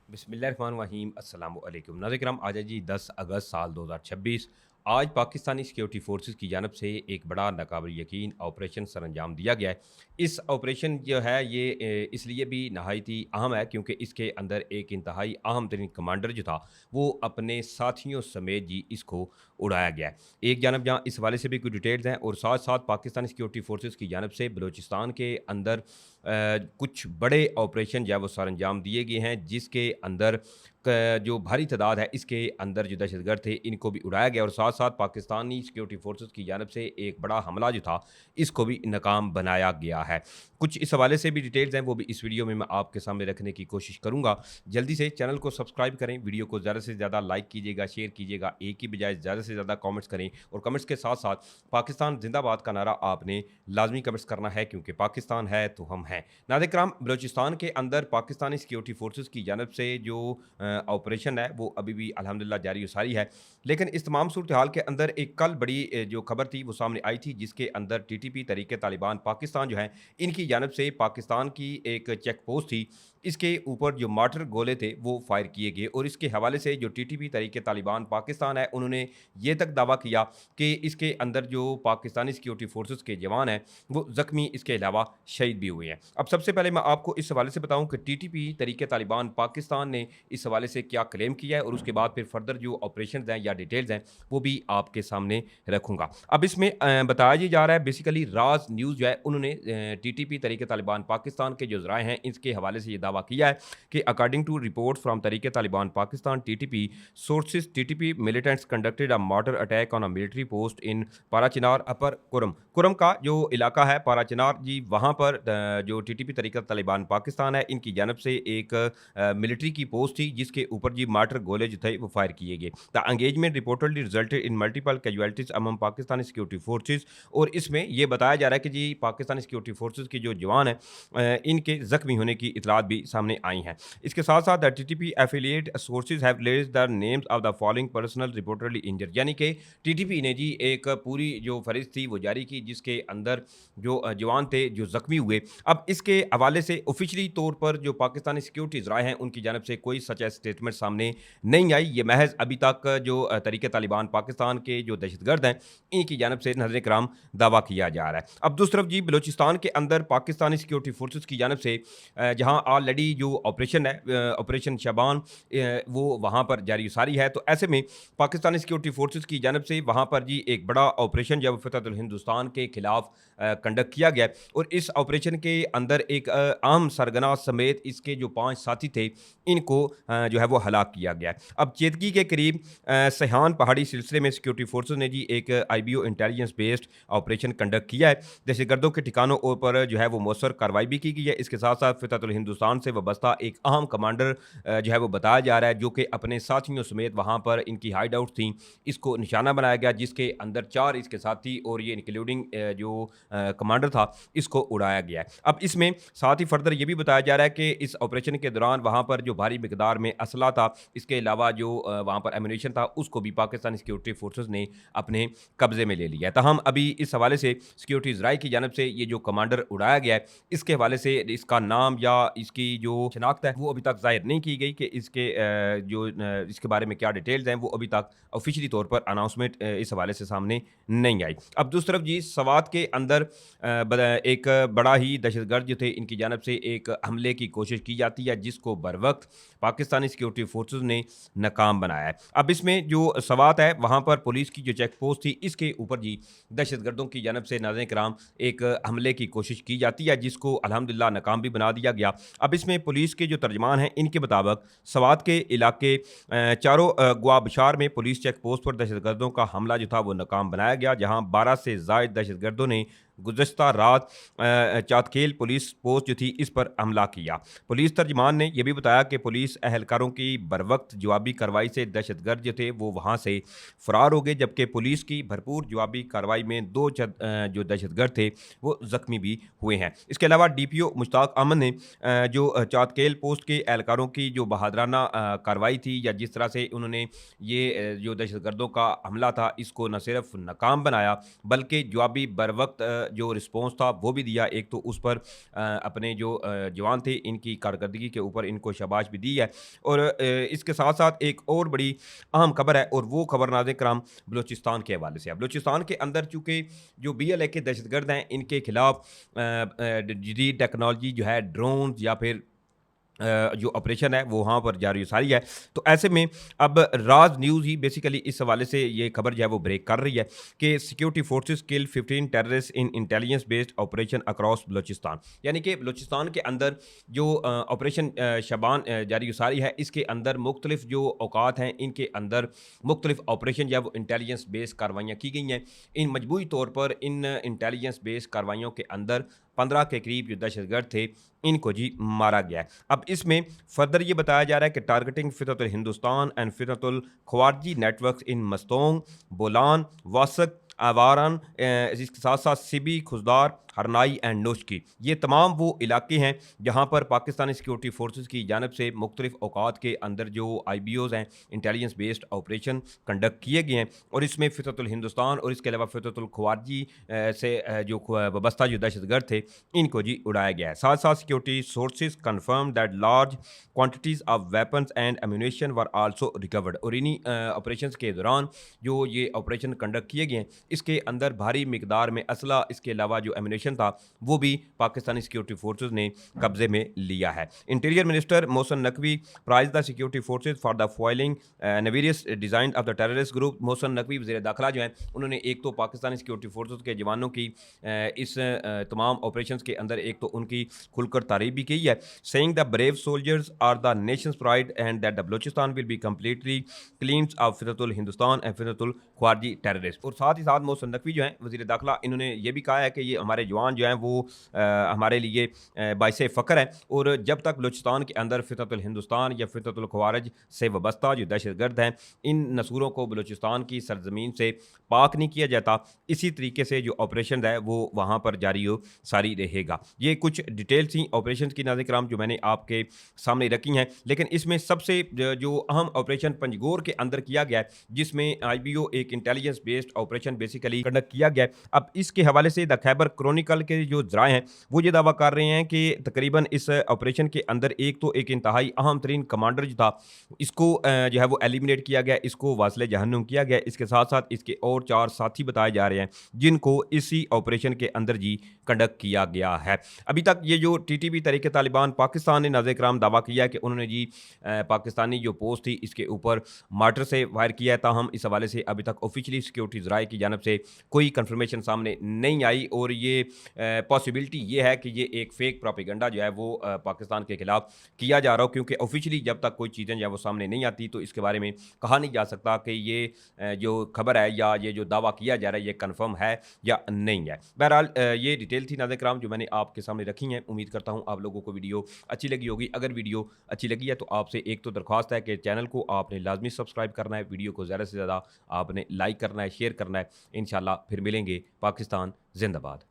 बिस्मिल्लाहिर्रहमानिर्रहीम अस्सलामु अलैकुम नाज़रीन आज है जी 10 अगस्त साल 2026। आज पाकिस्तानी सिक्योरिटी फोर्सेस की जानब से एक बड़ा नाकाबिल यकीन ऑपरेशन सरअंजाम दिया गया है। इस ऑपरेशन जो है ये इसलिए भी नहायत ही अहम है क्योंकि इसके अंदर एक इंतहाई अहम तरीन कमांडर जो था वो अपने साथियों समेत जी इसको उड़ाया गया है। एक जानब जहाँ इस हवाले से भी कुछ डिटेल्स हैं और साथ साथ पाकिस्तानी सिक्योरिटी फोर्सेस की जानब से बलूचिस्तान के अंदर कुछ बड़े ऑपरेशन जो है वो सरअंजाम दिए गए हैं जिसके अंदर जो भारी तादाद है इसके अंदर जो दहशतगर्द थे इनको भी उड़ाया गया और साथ साथ पाकिस्तानी सिक्योरिटी फोर्सेस की जानब से एक बड़ा हमला जो था इसको भी नाकाम बनाया गया है। कुछ इस हवाले से भी डिटेल्स हैं वो भी इस वीडियो में मैं आपके सामने रखने की कोशिश करूंगा। जल्दी से चैनल को सब्सक्राइब करें, वीडियो को ज़्यादा से ज़्यादा लाइक कीजिएगा, शेयर कीजिएगा, एक की बजाय ज़्यादा से ज़्यादा कमेंट्स करें और कमेंट्स के साथ साथ पाकिस्तान जिंदाबाद का नारा आपने लाजमी कमेंट्स करना है क्योंकि पाकिस्तान है तो हम हैं। नाज़रीन बलूचिस्तान के अंदर पाकिस्तानी सिक्योरिटी फोर्सेस की जानब से जो ऑपरेशन है वो अभी भी अल्हम्दुलिल्लाह जारी और सारी है। लेकिन इस तमाम सूरत हाल के अंदर एक कल बड़ी जो खबर थी वो सामने आई थी जिसके अंदर टीटीपी तरीके तालिबान पाकिस्तान जो है इनकी जानब से पाकिस्तान की एक चेक पोस्ट थी इसके ऊपर जो मार्टर गोले थे वो फायर किए गए और इसके हवाले से जो टीटीपी तरीके तालिबान पाकिस्तान है उन्होंने ये तक दावा किया कि इसके अंदर जो पाकिस्तानी सिक्योरिटी फोर्सेस के जवान हैं वो ज़ख्मी इसके अलावा शहीद भी हुए हैं। अब सबसे पहले मैं आपको इस हवाले से बताऊं कि टीटीपी तरीके तालिबान पाकिस्तान ने इस हवाले से क्या क्लेम किया है और उसके बाद फिर फर्दर जो ऑपरेशन हैं या डिटेल्स हैं वो भी आपके सामने रखूंगा। अब इसमें बताया ये जा रहा है बेसिकली राज न्यूज़ जो है उन्होंने टीटीपी तरीके तालिबान पाकिस्तान के जो ज़राए हैं इसके हवाले से ये दावा किया है कि अकॉर्डिंग टू रिपोर्ट फ्रॉम तरीके Taliban Pakistan TTP sources TTP militants conducted a mortar attack on a military post in Parachinar upper Kurram Kurram का जो इलाका है पाराचिनार जी वहाँ पर जो टीटीपी तरीका तालिबान पाकिस्तान है इनकी जानब से एक मिलिट्री की पोस्ट थी जिसके ऊपर जी मार्टर गोले जो थे वो फायर किए गए। The engagement reportedly resulted in multiple casualties among Pakistani security forces और इसमें यह बताया जा रहा है कि जी पाकिस्तानी सिक्योरिटी फोर्सेज के जो जवान हैं इनके जख्मी होने की इतलात भी सामने आई हैं। इसके साथ साथ the TTP affiliate sources have released the names of the following personal reportedly injured यानी कि टीटीपी ने जी एक पूरी जो फरिस्त थी वो जारी की जिसके अंदर जो जवान थे जो जख्मी हुए। अब इसके हवाले से ऑफिशियली तौर पर जो पाकिस्तानी सिक्योरिटी ज़राए हैं उनकी जानब से कोई सच स्टेटमेंट सामने नहीं आई। ये महज अभी तक जो तरीके तालिबान पाकिस्तान के जो दहशतगर्द हैं इनकी जानब से नज़र कराम दावा किया जा रहा है। अब दूसरी तरफ जी बलूचिस्तान के अंदर पाकिस्तानी सिक्योरिटी फोर्सेस की जानब से जहां ऑलरेडी जो ऑपरेशन है ऑपरेशन शबान वो वहां पर जारी सारी है तो ऐसे में पाकिस्तानी सिक्योरिटी फोर्सेस की जानब से वहां पर जी एक बड़ा ऑपरेशन जब फतहुल हिंदुस्तान के खिलाफ कंडक्ट किया गया और इस ऑपरेशन के अंदर एक आम सरगना समेत इसके जो 5 साथी थे इनको जो है वो हलाक किया गया। अब चेतकी के करीब सहान पहाड़ी सिलसिले में सिक्योरिटी फोर्सेस ने जी एक IBO intelligence based operation conduct किया है। दहशतगर्दों के ठिकानों पर जो है वो मौसर कार्रवाई भी की गई है। इसके साथ साथ फतहुल हिंदुस्तान से वाबस्ता एक अहम कमांडर जो है वो बताया जा रहा है जो कि अपने साथियों समेत वहाँ पर इनकी हाइड आउट थी इसको निशाना बनाया गया जिसके अंदर 4 इसके साथी और ये इंक्लूडिंग जो कमांडर था इसको उड़ाया गया है। अब इसमें साथ ही फर्दर ये भी बताया जा रहा है कि इस ऑपरेशन के दौरान वहाँ पर जो भारी मिकदार में असला था इसके अलावा जो वहाँ पर एमुनेशन था उसको भी पाकिस्तानी सिक्योरिटी फोर्सेस ने अपने कब्जे में ले लिया है। तहम अभी इस हवाले से सिक्योरिटी ज़राए की जानब से ये जो कमांडर उड़ाया गया है इसके हवाले से इसका नाम या इसकी जो शनाख्त है वो अभी तक जाहिर नहीं की गई कि इसके इसके बारे में क्या डिटेल्स हैं वो अभी तक ऑफिशियली तौर पर अनाउंसमेंट इस हवाले से सामने नहीं आई। अब दूसरी तरफ जी सवात के अंदर एक बड़ा ही दहशतगर्द जो थे इनकी जानब से एक हमले की कोशिश की जाती है जिसको बर वक्त पाकिस्तानी सिक्योरिटी फोर्सेस ने नाकाम बनाया है। अब इसमें जो सवात है वहाँ पर पुलिस की जो चेक पोस्ट थी इसके ऊपर जी दहशतगर्दों की जानब से नाज़रीन कराम एक हमले की कोशिश की जाती है जिसको अल्हम्दुलिल्लाह नाकाम भी बना दिया गया। अब इसमें पुलिस के जो तर्जमान हैं इनके मुताबिक सवात के इलाके चारों गुआ बशार में पुलिस चेक पोस्ट पर दहशतगर्दों का हमला जो था वो नाकाम बनाया गया जहाँ 12 से ज़ायद दहशतगर्दों ने गुज़श्ता रात चातखेल पुलिस पोस्ट जो थी इस पर हमला किया। पुलिस तर्जमान ने यह भी बताया कि पुलिस एहलकारों की बरवक्त जवाबी कार्रवाई से दहशतगर्द जो थे वो वहाँ से फरार हो गए जबकि पुलिस की भरपूर जवाबी कार्रवाई में 2 जो दहशतगर्द थे वो ज़ख्मी भी हुए हैं। इसके अलावा डीपीओ मुश्ताक अहमद ने जो चातखेल पोस्ट के एहलकारों की जो बहादराना कार्रवाई थी या जिस तरह से उन्होंने ये जो दहशतगर्दों का हमला था इसको न सिर्फ नाकाम बनाया बल्कि जवाबी बर वक्त जो रिस्पॉन्स था वो भी दिया। एक तो उस पर अपने जो जवान थे इनकी कारकर्दगी के ऊपर इनको शाबाश भी दी है। और इसके साथ साथ एक और बड़ी अहम खबर है, और वो खबर नाज़रीन कराम बलूचिस्तान के हवाले से है। बलूचिस्तान के अंदर चूँकि जो BLA के दहशतगर्द हैं इनके खिलाफ जदीद टेक्नोलॉजी जो है ड्रोन या फिर जो ऑपरेशन है वो वहाँ पर जारी सारी है। तो ऐसे में अब राज न्यूज़ ही बेसिकली इस हवाले से ये खबर जो है वो ब्रेक कर रही है कि सिक्योरिटी फोर्सेस किल 15 टेररिस्ट इन intelligence based operation across Balochistan. यानी कि बलूचिस्तान के अंदर जो ऑपरेशन शबान जारी सारी है, इसके अंदर मुख्तलिफ जो औकात हैं इनके अंदर मुख्तलिफ ऑपरेशन जो है वो इंटेलिजेंस बेस्ड कार्रवाइयाँ की गई हैं। इन मजमूई तौर पर इन इंटेलिजेंस बेस्ड कार्रवाइयों के अंदर 15 के करीब जो दहशतगर्द थे इनको जी मारा गया है। अब इसमें फर्दर ये बताया जा रहा है कि targeting Fitratul Hindustan and Fitratul Khwarij networks in Mastung, Bolan, Washuk, Awaran, इसके साथ साथ सिबी, खुजदार, हरनाई एंड नोशकी, ये तमाम वो इलाके हैं जहाँ पर पाकिस्तानी सिक्योरिटी फोर्सेस की जानब से मुख्तलिफ औकात के अंदर जो IBOs हैं इंटेलिजेंस बेस्ड ऑपरेशन कंडक्ट किए गए हैं। और इसमें फितरतुल हिंदुस्तान और इसके अलावा फितरतुल ख्वारजी से जो वाबस्ता जो दहशतगर्द थे इनको जी उड़ाया गया है। साथ साथ security sources confirm that large quantities of weapons and ammunition were also recovered. और इन्हीं ऑपरेशन के दौरान जो ये ऑपरेशन कंडक्ट किए गए हैं इसके अंदर भारी मिकदार में असला, इसके अलावा जो एम्यूनेशन था वो भी पाकिस्तानी सिक्योरिटी फोर्सेस ने कब्जे में लिया है। Interior minister Mohsin Naqvi praised the security forces for the foiling nefarious design of the terrorist group. Mohsin Naqvi वज़ीर दाखिला जो हैं उन्होंने एक तो पाकिस्तानी सिक्योरिटी फोर्सेस के जवानों की इस तमाम ऑपरेशंस के अंदर एक तो उनकी खुलकर तारीफ भी की है, saying the brave soldiers are the nation's pride and that the Balochistan will be completely cleansed of Fitratul Hindustan and Fitratul Khwarij terrorist. और साथ ही साथ मोहसिन नकवी जो हैं वज़ीर दाखिला इन्होंने ये भी कहा है कि ये हमारे जवान जो हैं वो हमारे लिए बाइसे फ़ख्र है। और जब तक बलूचिस्तान के अंदर फितरतुल हिंदुस्तान या फितरतुल ख्वारज से वाबस्ता जो दहशतगर्द हैं इन नसूरों को बलूचिस्तान की सरजमीन से पाक नहीं किया जाता, इसी तरीके से जो ऑपरेशन है वो वहाँ पर जारी हो सारी रहेगा। ये कुछ डिटेल्स थी ऑपरेशन की नाज़रीन कराम जो मैंने आपके सामने रखी हैं। लेकिन इसमें सबसे जो अहम ऑपरेशन पंजगोर के अंदर किया गया है जिसमें IBO एक intelligence based operation basically conduct किया गया है। अब इसके हवाले से द खैबर क्रॉनिकल के जो ज़राए हैं वो ये दावा कर रहे हैं कि तकरीबन इस ऑपरेशन के अंदर एक तो एक इंतहाई अहम तरीन कमांडर जो था इसको जो है वो एलिमिनेट किया गया, इसको वासले जहन्नुम किया गया। इसके साथ साथ इसके और 4 साथी बताए जा रहे हैं जिनको इसी ऑपरेशन के अंदर जी कंडक्ट किया गया है। अभी तक ये जो TTP तहरीक तालिबान पाकिस्तान ने नाज़रीन कराम दावा किया है कि उन्होंने जी पाकिस्तानी जो पोस्ट थी इसके ऊपर मार्टर से फायर किया है, ताहम इस हवाले से अभी तक ऑफिशियली सिक्योरिटी ज़राए की जानब से कोई कंफर्मेशन सामने नहीं आई। और ये पॉसिबिलिटी ये है कि ये एक फेक प्रोपेगेंडा जो है वो पाकिस्तान के खिलाफ किया जा रहा हो, क्योंकि ऑफिशियली जब तक कोई चीज़ें जो है वो सामने नहीं आती तो इसके बारे में कहा नहीं जा सकता कि ये जो खबर है या ये जो दावा किया जा रहा है ये कन्फर्म है या नहीं है। बहरहाल ये डिटेल थी नाज़रीन कराम जो मैंने आपके सामने रखी हैं। उम्मीद करता हूँ आप लोगों को वीडियो अच्छी लगी होगी। अगर वीडियो अच्छी लगी है तो आपसे एक तो दरख्वास्त है कि चैनल को आपने लाजमी सब्सक्राइब करना है, वीडियो को ज़्यादा से ज़्यादा आपने लाइक करना है, शेयर करना है। इंशाल्लाह फिर मिलेंगे। पाकिस्तान जिंदाबाद।